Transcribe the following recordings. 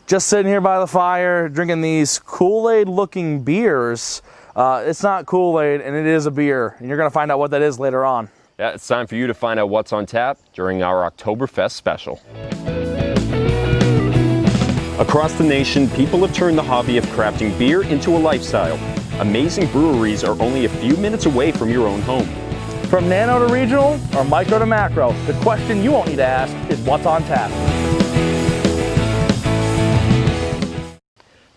Just sitting here by the fire, drinking these Kool-Aid looking beers. It's not Kool-Aid, and it is a beer, and you're going to find out what that is later on. Yeah, it's time for you to find out what's on tap during our Oktoberfest special. Across the nation, people have turned the hobby of crafting beer into a lifestyle. Amazing breweries are only a few minutes away from your own home. From nano to regional, or micro to macro, the question you won't need to ask is what's on tap.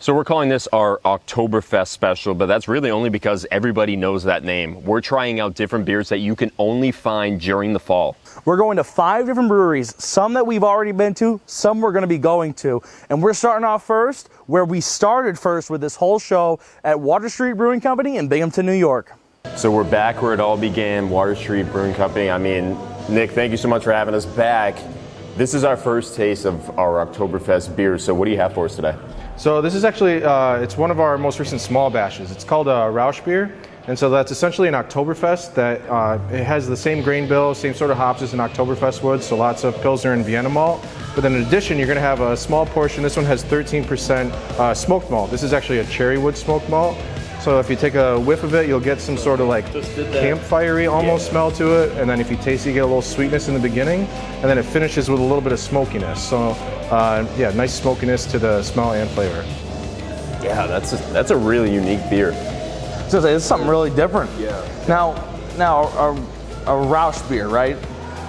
So we're calling this our Oktoberfest special, but that's really only because everybody knows that name. We're trying out different beers that you can only find during the fall. We're going to 5 different breweries, some that we've already been to, some we're going to be going to. And we're starting off first, where we started first with this whole show at Water Street Brewing Company in Binghamton, New York. So we're back where it all began, Water Street Brewing Company. I mean, Nick, thank you so much for having us back. This is our first taste of our Oktoberfest beer, so what do you have for us today? So this is actually, it's one of our most recent small batches. It's called Rausch beer, and so that's essentially an Oktoberfest that it has the same grain bill, same sort of hops as an Oktoberfest would, so lots of Pilsner and Vienna malt. But then in addition, you're going to have a small portion. This one has 13% smoked malt. This is actually a cherry wood smoked malt. So if you take a whiff of it, you'll get some sort of like campfirey almost smell to it. And then if you taste it, you get a little sweetness in the beginning. And then it finishes with a little bit of smokiness. So yeah, nice smokiness to the smell and flavor. Yeah, that's a really unique beer. So it's something really different. Yeah. Now a Rausch beer, right?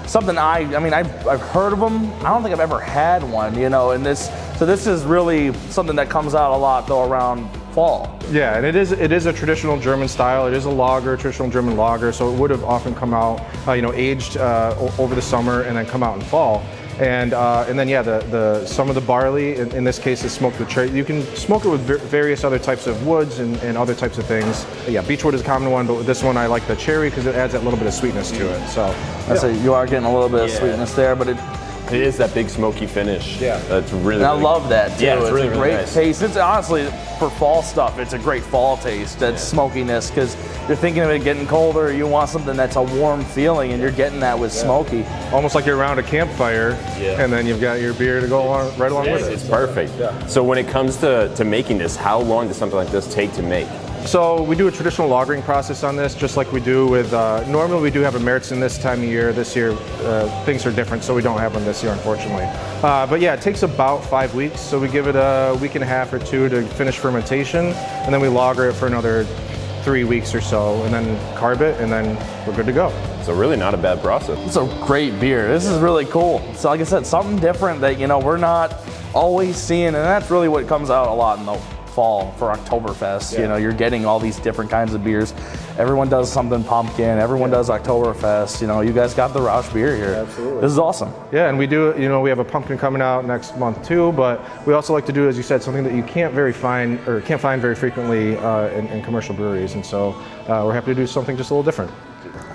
Something I've heard of them. I don't think I've ever had one, and this is really something that comes out a lot though around fall. Yeah, and it is a traditional German style. It is a lager, traditional German lager, so it would have often come out, aged over the summer and then come out in fall. And then yeah, some of the barley in this case is smoked with cherry. You can smoke it with various other types of woods and other types of things. Yeah, beechwood is a common one, but with this one I like the cherry because it adds that little bit of sweetness to it. So I say you are getting a little bit of sweetness there, but it is that big smoky finish. Yeah, that's really. And I love that too. Yeah, it's really, a great nice taste. It's honestly for fall stuff. It's a great fall taste. That smokiness, because you're thinking of it getting colder. You want something that's a warm feeling, and you're getting that with smoky. Almost like you're around a campfire, and then you've got your beer to go along, right along with it. It's perfect. Yeah. So when it comes to making this, how long does something like this take to make? So we do a traditional lagering process on this, just like we do with, normally we do have a Märzen this time of year. This year things are different, so we don't have one this year, unfortunately. But yeah, it takes about 5 weeks, so we give it a week and a half or 2 to finish fermentation, and then we lager it for another 3 weeks or so, and then carb it, and then we're good to go. So really not a bad process. It's a great beer. This is really cool. So like I said, something different that we're not always seeing, and that's really what comes out a lot in the fall for Oktoberfest. You're getting all these different kinds of beers. Everyone does something pumpkin, everyone does Oktoberfest. You guys got the Rausch beer here. Absolutely. This is awesome. Yeah, and we do, we have a pumpkin coming out next month too, but we also like to do, as you said, something that you can't find very frequently in commercial breweries, and so we're happy to do something just a little different.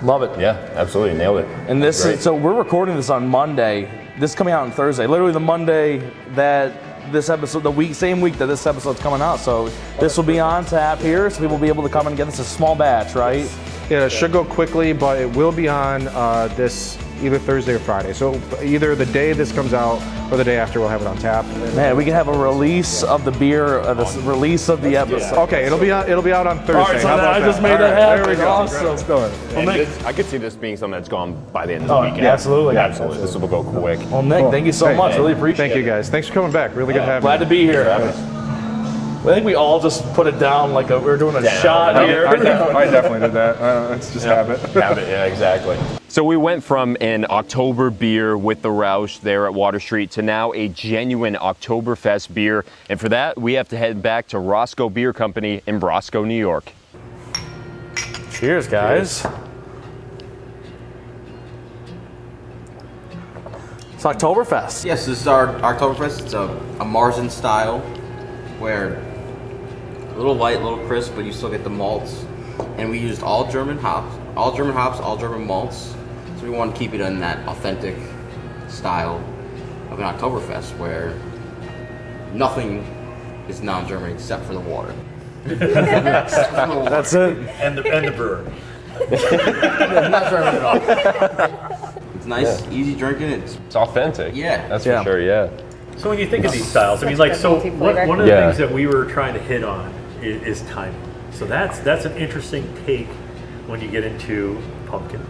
Love it. Yeah, absolutely, nailed it. And this is, so we're recording this on Monday. This is coming out on Thursday, literally the Monday that this episode, same week that this episode's coming out. So this will be on tap here, so people will be able to come and get this a small batch, right? Yeah, it should go quickly, but it will be on this either Thursday or Friday. So either the day this comes out or the day after we'll have it on tap. Man, we can have a release of the beer, the release of the episode. Okay, it'll be on Thursday. All right, so I just made that happen. There we go. Awesome. Let's go. Well, Nick, I could see this being something that's gone by the end of the weekend. Yeah, absolutely. Absolutely. This will go quick. Well, Nick, thank you so much. Really appreciate it. Thank you guys. Thanks for coming back. Really good having Glad me. to be here. I think we all just put it down like we're doing a shot here. I definitely did that. It's just habit. Habit, yeah, exactly. So we went from an October beer with the Rausch there at Water Street to now a genuine Oktoberfest beer. And for that, we have to head back to Roscoe Beer Company in Roscoe, New York. Cheers, guys. Cheers. It's Oktoberfest. Yes, this is our Oktoberfest. It's a Märzen style, where a little light, a little crisp, but you still get the malts. And we used all German hops, all German malts. So we want to keep it in that authentic style of an Oktoberfest, where nothing is non-German except for the water. That's it. And the brewer. Not German at all. It's nice, easy drinking. It's authentic. Yeah. That's for sure, yeah. So when you think of these styles, I mean, like, so one of the things that we were trying to hit on is timing. So that's an interesting take when you get into pumpkin,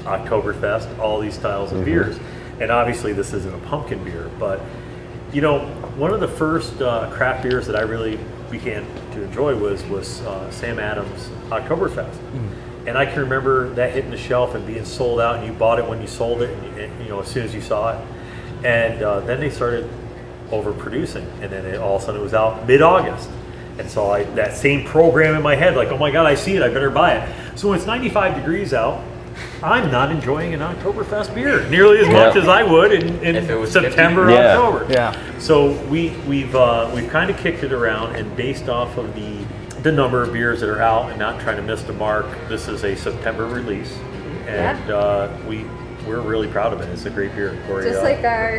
Oktoberfest, all these styles of beers. And obviously this isn't a pumpkin beer, but you know, one of the first craft beers that I really began to enjoy was Sam Adams Oktoberfest. And I can remember that hitting the shelf and being sold out, and you bought it when you sold it, and you know, as soon as you saw it. And then they started overproducing, and then all of a sudden it was out mid-August. And so that same program in my head, like, oh my God, I see it, I better buy it. So when it's 95 degrees out, I'm not enjoying an Oktoberfest beer nearly as much as I would in September or October. Yeah. So we've kind of kicked it around, and based off of the number of beers that are out and not trying to miss the mark, this is a September release, and we're really proud of it. It's a great beer. Just like our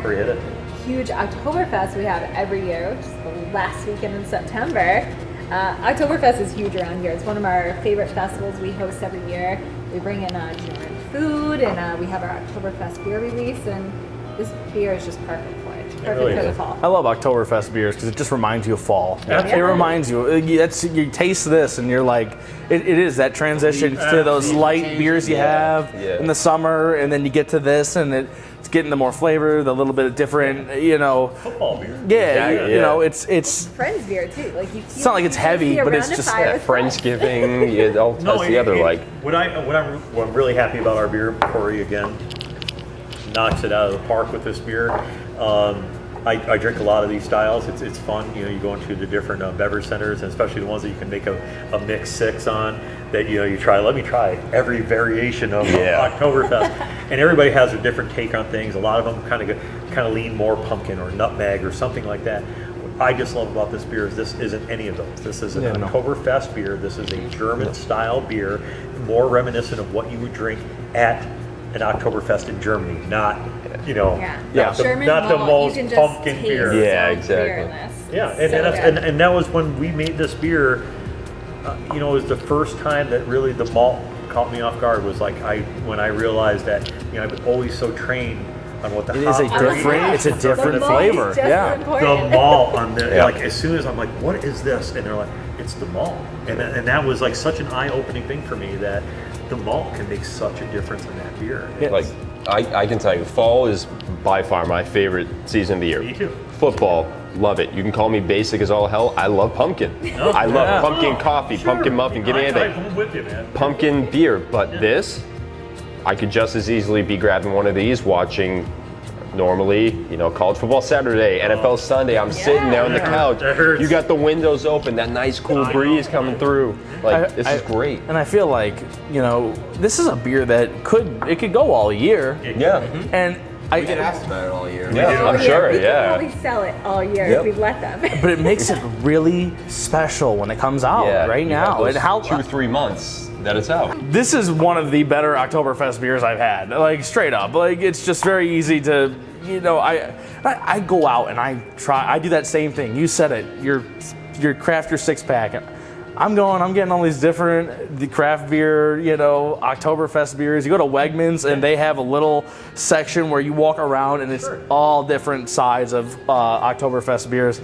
huge Oktoberfest we have every year, which is the last weekend in September. Oktoberfest is huge around here. It's one of our favorite festivals we host every year. We bring in German food, and we have our Oktoberfest beer release, and this beer is just perfect for it. Perfect for the fall. I love Oktoberfest beers because it just reminds you of fall. It reminds you. You taste this and you're like, it is that transition to those light beers you have in the summer, and then you get to this, and it's getting the more flavor, the little bit of different, you know. Football beer. You know, it's Friends beer too. Like it's not like it's heavy, but it's just Friendsgiving. That's the other like. What I'm really happy about our beer, Corey again knocks it out of the park with this beer. I drink a lot of these styles. It's fun. You know, you go into the different beverage centers, and especially the ones that you can make a mix six on. That you try. Let me try every variation of Oktoberfest, and everybody has a different take on things. A lot of them kind of lean more pumpkin or nutmeg or something like that. What I just love about this beer is this isn't any of those. This is an Oktoberfest beer. This is a German style beer, more reminiscent of what you would drink at an Oktoberfest in Germany, not not the most pumpkin beer. Yeah, exactly. Yeah, and that was when we made this beer. It was the first time that really the malt caught me off guard. Was like when I realized that I've been always so trained on what the hop it's a different flavor. The malt on there, like as soon as I'm like, what is this? And they're like, it's the malt, and that was like such an eye-opening thing for me that the malt can make such a difference in that beer. Yes. Like I can tell you, fall is by far my favorite season of the year. Me too. Football, love it. You can call me basic as all hell. I love pumpkin. I love pumpkin coffee, pumpkin muffin. Give me anything. I'm with you, man. Pumpkin beer, but this, I could just as easily be grabbing one of these, watching. Normally, college football Saturday, NFL Sunday, I'm sitting there on the couch. You got the windows open, that nice cool breeze coming through. Like, this is great. And I feel like, this is a beer that could go all year. And we get asked about it all year. Yeah, I'm sure, we could probably sell it all year if we let them. But it makes it really special when it comes out right now. And how 2 or 3 months that it's out. This is one of the better Oktoberfest beers I've had. Like straight up. Like it's just very easy to, I go out and I do that same thing. You said it. Your craft your 6-pack. I'm getting all these different craft beer, Oktoberfest beers. You go to Wegmans and they have a little section where you walk around and it's all different sides of Oktoberfest beers.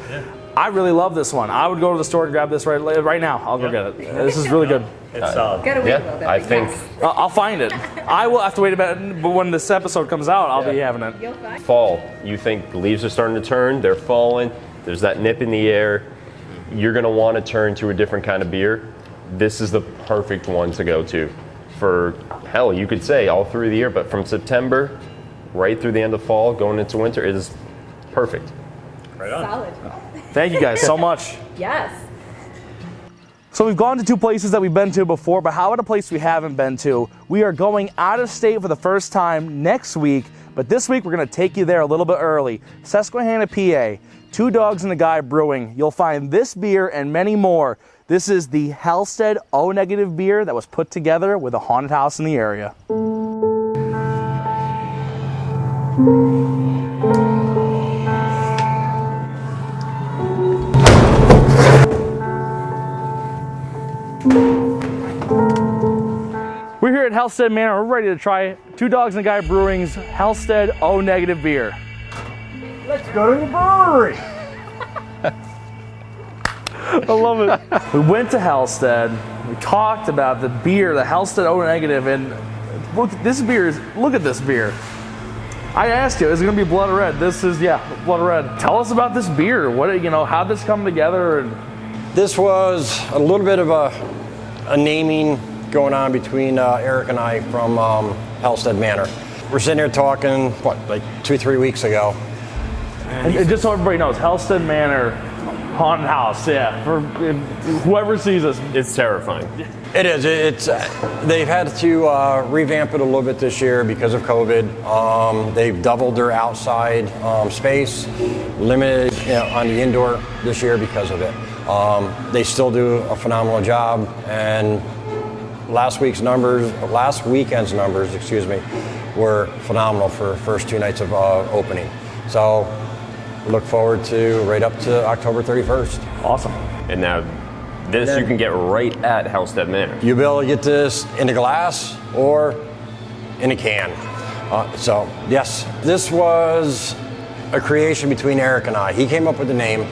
I really love this one. I would go to the store and grab this right now. I'll go get it. This is really good. It's solid. Gotta wait a little bit. I think I'll find it. I will have to wait a bit, but when this episode comes out, I'll be having it. You'll find. Fall. You think the leaves are starting to turn? They're falling. There's that nip in the air. You're gonna want to turn to a different kind of beer. This is the perfect one to go to. For hell, you could say all through the year, but from September right through the end of fall, going into winter, it is perfect. Right on. Solid. Thank you guys so much. Yes. So we've gone to 2 places that we've been to before, but how about a place we haven't been to? We are going out of state for the first time next week, but this week we're gonna take you there a little bit early. Susquehanna, PA, Dogz A Guy Brewing. You'll find this beer and many more. This is the Halstead O- beer that was put together with a haunted house in the area. We're here at Halstead Manor. We're ready to try Dogz A Guy Brewing's Halstead O- beer. let's go to the brewery. I love it. We went to Halstead. We talked about the beer, the Halstead O Negative, and look at this beer. I asked you, is it going to be blood red? This is, blood red. Tell us about this beer. How'd this come together? And this was a little bit of a naming going on between Erik and I from Halstead Manor. We're sitting here talking, like 2-3 weeks ago. And just so everybody knows, Halstead Manor haunted house, for whoever sees us. It's terrifying. It is. They've had to revamp it a little bit this year because of COVID. They've doubled their outside space, limited on the indoor this year because of it. They still do a phenomenal job, and last weekend's numbers, were phenomenal for the first 2 nights of opening. So look forward to right up to October 31st. Awesome. And now this you can get right at Halstead Manor. You'll be able to get this in a glass or in a can. So yes, this was a creation between Erik and I. He came up with the name.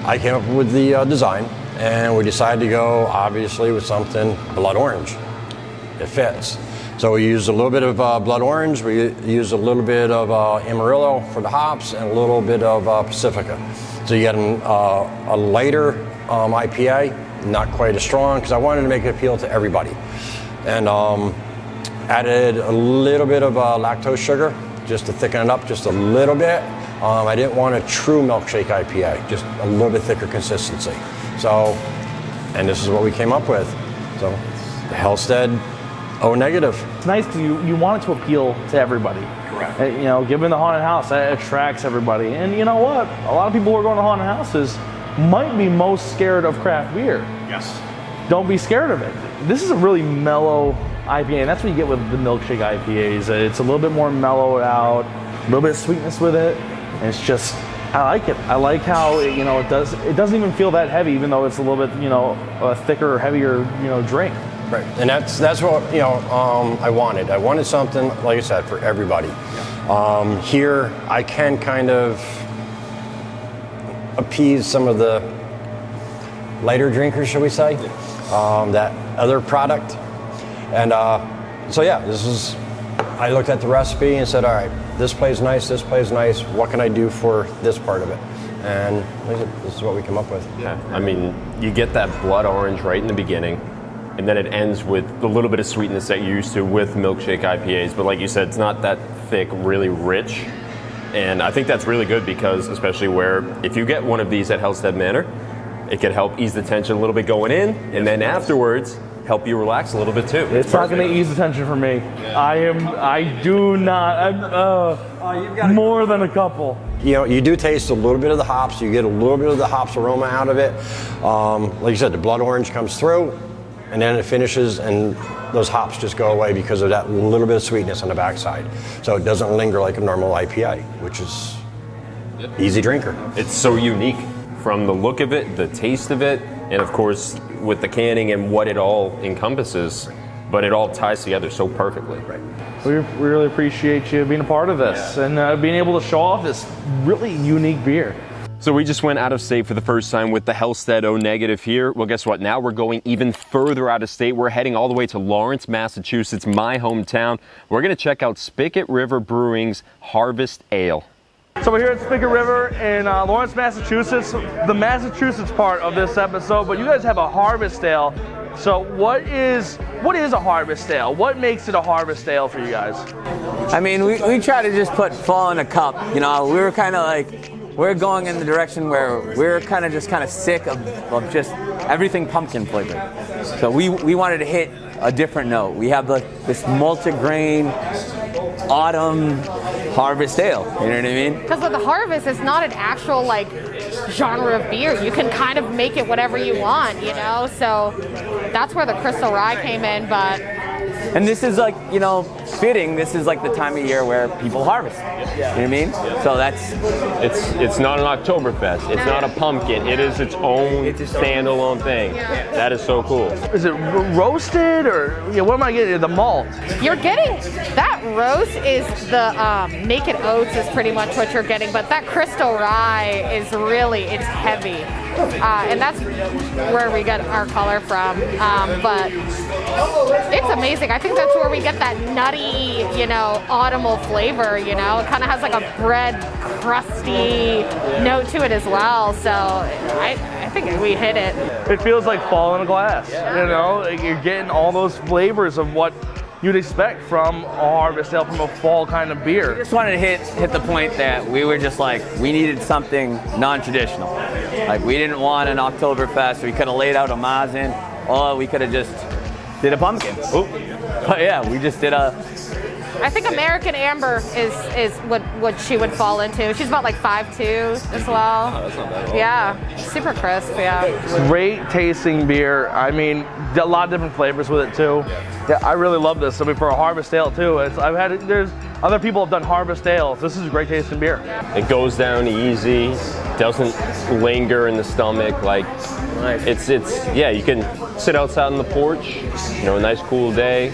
I came up with the design, and we decided to go obviously with something blood orange. It fits. So we used a little bit of blood orange, we used a little bit of Amarillo for the hops, and a little bit of Pacifica. So you get a lighter IPA, not quite as strong, because I wanted to make it appeal to everybody. And added a little bit of lactose sugar, just to thicken it up just a little bit. I didn't want a true milkshake IPA, just a little bit thicker consistency. So, and this is what we came up with. So, the Halstead O Negative. It's nice because you want it to appeal to everybody. Correct. Given the haunted house, that attracts everybody. And you know what? A lot of people who are going to haunted houses might be most scared of craft beer. Yes. Don't be scared of it. This is a really mellow IPA, and that's what you get with the milkshake IPAs. It's a little bit more mellowed out, a little bit of sweetness with it, and it's just, I like it. I like how it doesn't even feel that heavy, even though it's a little bit a thicker, heavier drink. Right, and that's what I wanted. I wanted something, like I said, for everybody. Yeah. Here, I can kind of appease some of the lighter drinkers, shall we say, that other product. And I looked at the recipe and said, all right, this plays nice, what can I do for this part of it? And this is what we came up with. Yeah, I mean, you get that blood orange right in the beginning, and then it ends with a little bit of sweetness that you're used to with milkshake IPAs. But like you said, it's not that thick, really rich. And I think that's really good because, especially where if you get one of these at Halstead Manor, it could help ease the tension a little bit going in, and then afterwards, help you relax a little bit too. It's not going to ease the tension for me. I'm more than a couple. You do taste a little bit of the hops. You get a little bit of the hops aroma out of it. Like you said, the blood orange comes through, and then it finishes, and those hops just go away because of that little bit of sweetness on the backside. So it doesn't linger like a normal IPA, which is easy drinker. It's so unique from the look of it, the taste of it, and of course with the canning and what it all encompasses, but it all ties together so perfectly. Right. We really appreciate you being a part of this and being able to show off this really unique beer. So we just went out of state for the first time with the Halstead O Negative here. Well, guess what? Now we're going even further out of state. We're heading all the way to Lawrence, Massachusetts, my hometown. We're going to check out Spicket River Brewing's Harvest Ale. So we're here at Spicket River in Lawrence, Massachusetts, the Massachusetts part of this episode, but you guys have a Harvest Ale. So what is a Harvest Ale? What makes it a Harvest Ale for you guys? I mean, we try to just put fall in a cup. We were kind of like, we're going in the direction where we're kind of sick of just everything pumpkin flavored. So we wanted to hit a different note. We have this malted grain autumn Harvest Ale, you know what I mean? Because with the Harvest, it's not an actual genre of beer. You can kind of make it whatever you want, So that's where the Crystal Rye came in, but... And this is fitting, this is like the time of year where people harvest. You know what I mean? So that's... It's not an Oktoberfest. It's not a pumpkin. It is its own standalone thing. That is so cool. Is it roasted or what am I getting? The malt. You're getting that roast is the naked oats is pretty much what you're getting, but that crystal rye is really, it's heavy. And that's where we get our color from. But it's amazing. I think that's where we get that nutty, autumnal flavor, It kind of has like a bread crusty note to it as well. So I think we hit it. It feels like fall in a glass, Like you're getting all those flavors of what you'd expect from a harvest ale, from a fall kind of beer. We just wanted to hit the point that we were just like, we needed something non-traditional. Like we didn't want an Oktoberfest. We could have laid out a Märzen, or we could have just did a pumpkin. Oop. But yeah, we just did I think American Amber is what she would fall into. She's about like 5'2" as well. Oh, that's not bad at all. Yeah, super crisp, yeah. Great tasting beer. I mean, a lot of different flavors with it too. Yeah, I really love this. I mean, for a harvest ale too. There's other people have done harvest ales. This is a great tasting beer. It goes down easy, doesn't linger in the stomach. Like it's yeah, you can sit outside on the porch, a nice cool day.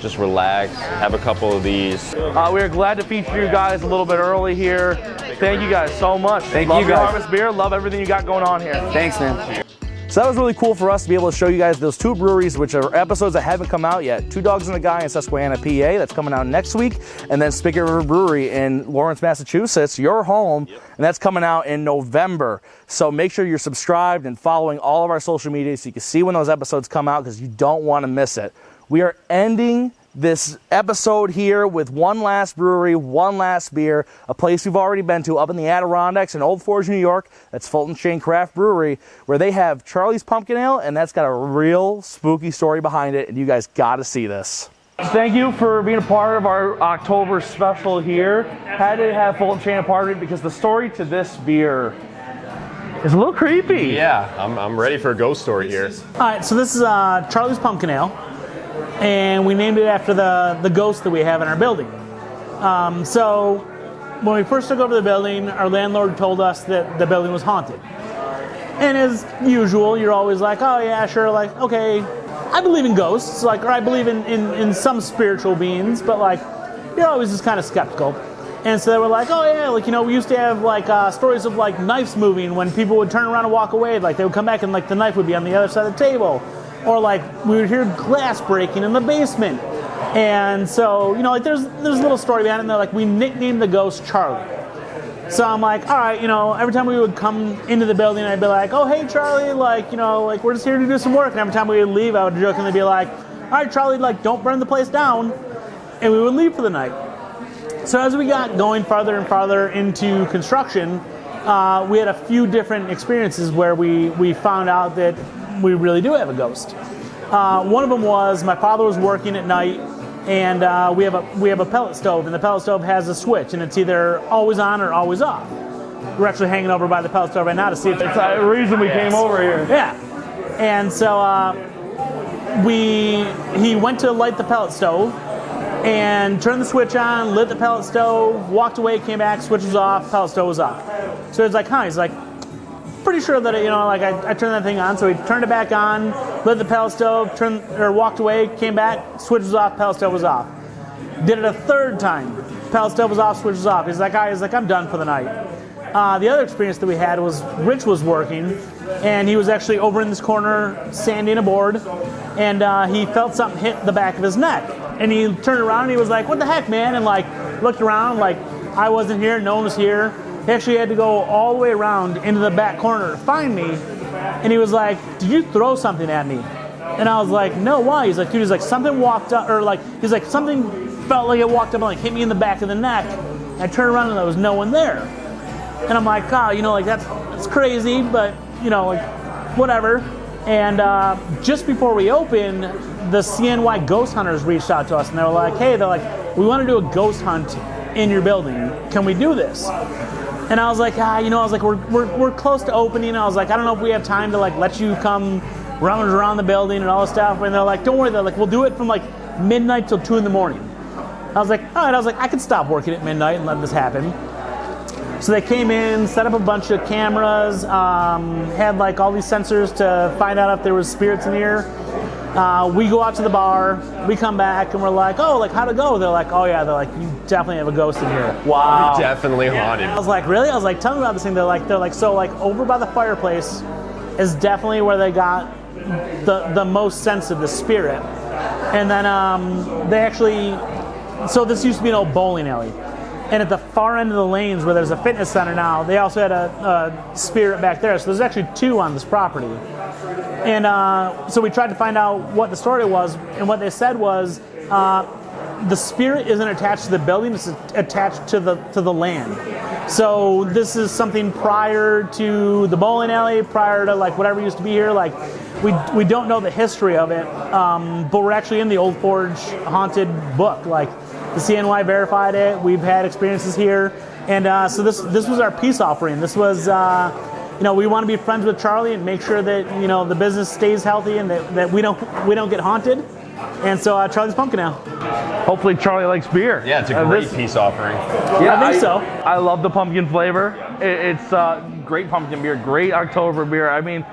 Just relax, have a couple of these. We are glad to feature you guys a little bit early here. Thank you guys so much. Thank love you your guys. harvest beer. Love everything you got going on here. Thanks, man. So that was really cool for us to be able to show you guys those two breweries, which are episodes that haven't come out yet. Two Dogz A Guy in Susquehanna, PA, that's coming out next week. And then Spicket River Brewery in Lawrence, Massachusetts, your home, and that's coming out in November. So make sure you're subscribed and following all of our social media so you can see when those episodes come out, because you don't want to miss it. We are ending this episode here with one last brewery, one last beer, a place we've already been to up in the Adirondacks in Old Forge, New York. That's Fulton Chain Craft Brewery, where they have Charlie's Pumpkin Ale, and that's got a real spooky story behind it, and you guys got to see this. Thank you for being a part of our October special here. Had to have Fulton Chain a part of it because the story to this beer is a little creepy. Yeah, I'm ready for a ghost story here. All right, so this is Charlie's Pumpkin Ale, and we named it after the ghost that we have in our building. So when we first took over the building, our landlord told us that the building was haunted. And as usual, you're always like, oh yeah, sure, like, okay, I believe in ghosts, like, or I believe in some spiritual beings, but like, you're always just kind of skeptical. And so they were like, oh yeah, like, we used to have like stories of like knives moving when people would turn around and walk away, like they would come back and like the knife would be on the other side of the table. Or like we would hear glass breaking in the basement. And so, like there's a little story behind it, and they're like, we nicknamed the ghost Charlie. So I'm like, all right, every time we would come into the building, I'd be like, oh, hey, Charlie, like, like we're just here to do some work. And every time we would leave, I would jokingly be like, all right, Charlie, like, don't burn the place down. And we would leave for the night. So as we got going farther and farther into construction, we had a few different experiences where we found out that we really do have a ghost. One of them was my father was working at night, and we have a pellet stove, and the pellet stove has a switch, and it's either always on or always off. We're actually hanging over by the pellet stove right now to see if it's the reason we came over here. Yeah, and so he went to light the pellet stove and turned the switch on, lit the pellet stove, walked away, came back, switch was off, pellet stove was off. So he's like, huh? He's like, pretty sure that I turned that thing on. So he turned it back on, lit the pellet stove, walked away, came back, switch was off, pellet stove was off. Did it a third time, pellet stove was off, switch was off. He's like, I'm done for the night. The other experience that we had was Rich was working, and he was actually over in this corner sanding a board, and he felt something hit the back of his neck. And he turned around and he was like, what the heck, man? And like looked around, like I wasn't here, no one was here. He actually had to go all the way around into the back corner to find me. And he was like, did you throw something at me? And I was like, no, why? He's like, dude, something walked up, or like, he's like, something felt like it walked up and like hit me in the back of the neck. I turned around and there was no one there. And I'm like, like that's crazy, but like whatever. And just before we opened, the CNY ghost hunters reached out to us, and they were like, hey, we want to do a ghost hunt in your building. Can we do this? And I was like, we're close to opening. I was like, I don't know if we have time to like let you come rummage around the building and all this stuff. And they're like, don't worry, they're like, we'll do it from like midnight till 2 a.m. I was like, all right, I could stop working at midnight and let this happen. So they came in, set up a bunch of cameras, had like all these sensors to find out if there was spirits in here. We go out to the bar, we come back, and we're like, oh, like, how'd it go? They're like, oh yeah, they're like, you definitely have a ghost in here. Wow. Definitely haunted. I was like, really? I was like, tell me about this thing. They're like, so like over by the fireplace is definitely where they got the most sense of the spirit. And then they actually, so this used to be an old bowling alley. And at the far end of the lanes where there's a fitness center now, they also had a spirit back there. So there's actually 2 on this property. And so we tried to find out what the story was, and what they said was the spirit isn't attached to the building; it's attached to the land. So this is something prior to the bowling alley, prior to like whatever used to be here. Like we don't know the history of it, but we're actually in the Old Forge haunted book. Like the CNY verified it. We've had experiences here, and so this was our peace offering. This was. We want to be friends with Charlie and make sure that the business stays healthy and that we don't get haunted. And so Charlie's Pumpkin Ale. Hopefully Charlie likes beer. Yeah, it's a great peace offering. Yeah, I think so. I love the pumpkin flavor. It's great pumpkin beer, great October beer. I mean,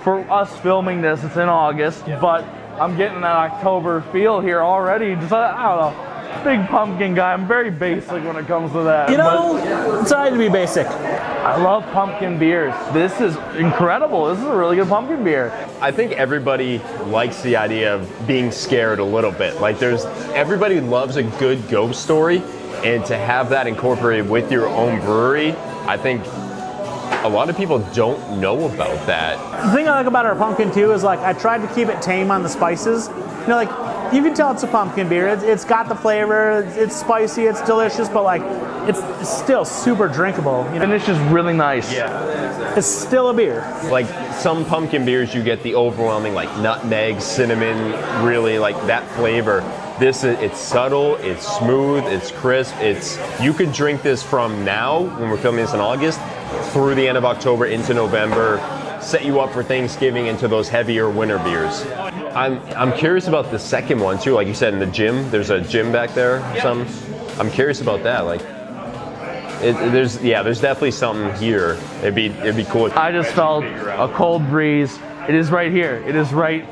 for us filming this, it's in August, but I'm getting that October feel here already. Just, I don't know. Big pumpkin guy. I'm very basic when it comes to that. It's all right to be basic. I love pumpkin beers. This is incredible. This is a really good pumpkin beer. I think everybody likes the idea of being scared a little bit. Like everybody loves a good ghost story, and to have that incorporated with your own brewery, I think a lot of people don't know about that. The thing I like about our pumpkin too is like I tried to keep it tame on the spices. Like you can tell it's a pumpkin beer. It's got the flavor. It's spicy. It's delicious, but like it's still super drinkable. And it's just really nice. Yeah. It's still a beer. Like some pumpkin beers, you get the overwhelming like nutmeg, cinnamon, really like that flavor. It's subtle, it's smooth, it's crisp. You could drink this from now, when we're filming this in August, through the end of October into November, set you up for Thanksgiving into those heavier winter beers. I'm curious about the second one too. Like you said, in the gym, there's a gym back there. I'm curious about that. Like, there's definitely something here. It'd be cool. I just felt a cold breeze. It is right here. It is right.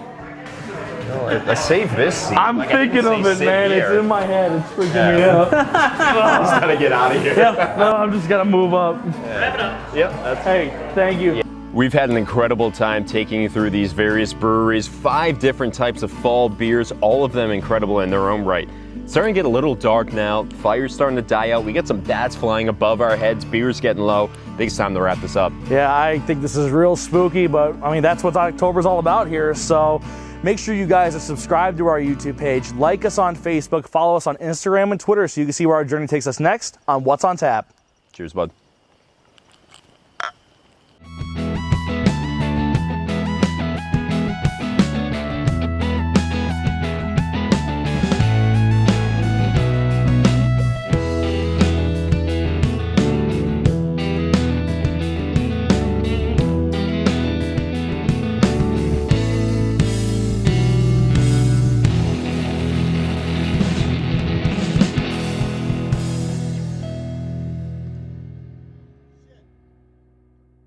I saved this seat. I'm thinking of it, man. Here. It's in my head. It's freaking me out. I just gotta get out of here. Yeah, no, I'm just gonna move up. Wrap it up. Yep. Hey, thank you. Yeah. We've had an incredible time taking you through these various breweries, 5 different types of fall beers, all of them incredible in their own right. It's starting to get a little dark now, fire's starting to die out, we got some bats flying above our heads, beer's getting low. I think it's time to wrap this up. Yeah, I think this is real spooky, but I mean, that's what October's all about here, so make sure you guys are subscribed to our YouTube page, like us on Facebook, follow us on Instagram and Twitter so you can see where our journey takes us next on What's on Tap. Cheers, bud.